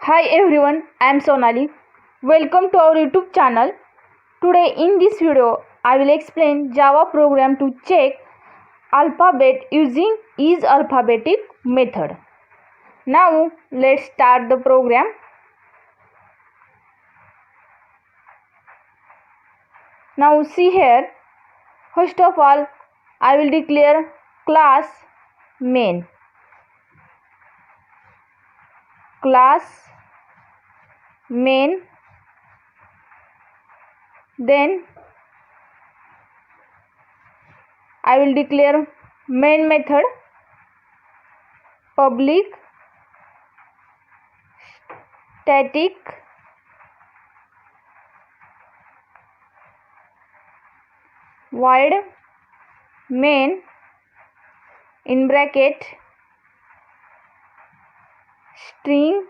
Hi everyone, I am Sonali. Welcome to our YouTube channel. Today in this video, I will explain Java program to check alphabet using isAlphabetic method. Now let's start the program. Now see here, first of all, I will declare class main. Class main, then I will declare main method public static void main in bracket string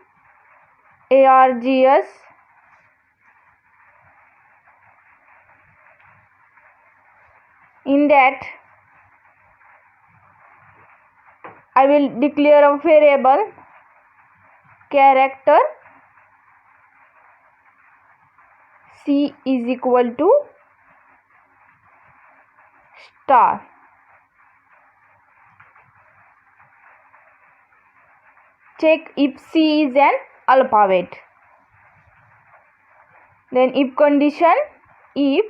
args in that I will declare a variable character c is equal to star. Check if c is an alphabet. Then if condition, if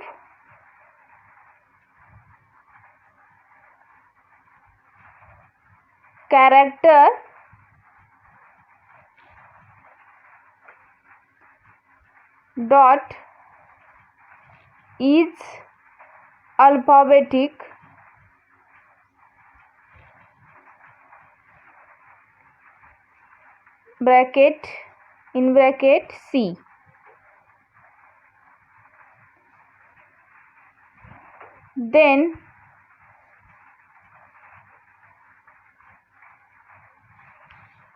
character dot is alphabetic bracket in bracket c, then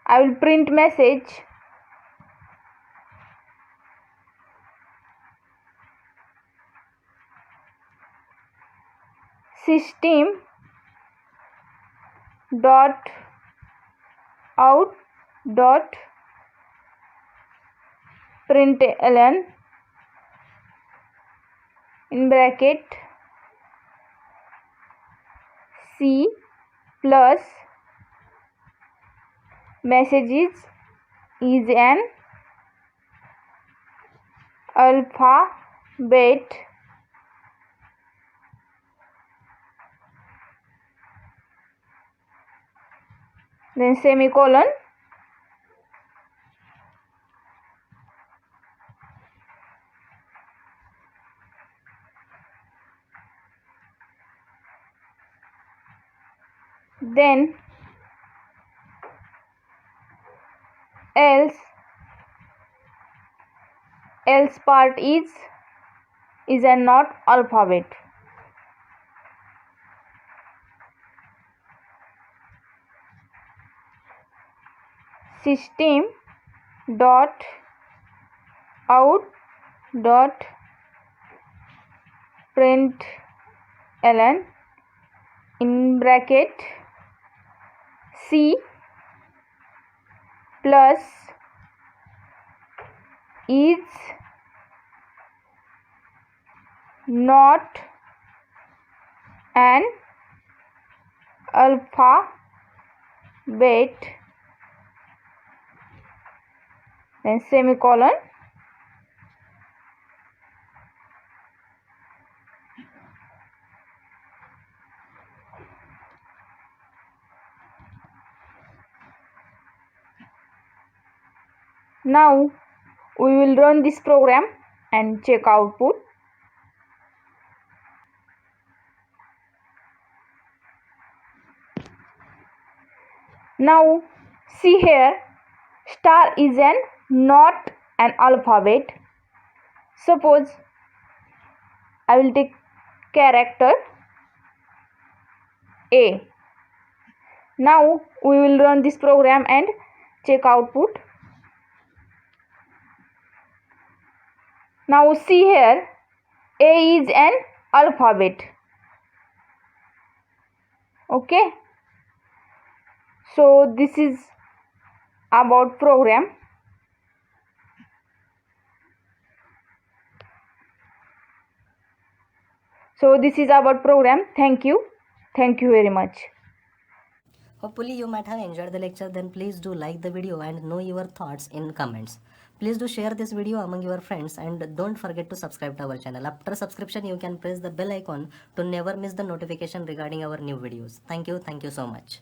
I will print message system dot out dot println in bracket c plus messages is an alphabet then semicolon, then else part is a not alphabet. System dot out dot println in bracket c plus is not an alphabet then semicolon, now we will run this program and check output. Now see here, star is not an alphabet. Suppose I will take character A. Now we will run this program and check output. Now see here, A is an alphabet. Okay. So this is about program. So this is our program. Thank you very much. Hopefully you might have enjoyed the lecture. Then please do like the video and know your thoughts in comments. Please do share this video among your friends and don't forget to subscribe to our channel. After subscription you can press the bell icon to never miss the notification regarding our new videos. Thank you so much.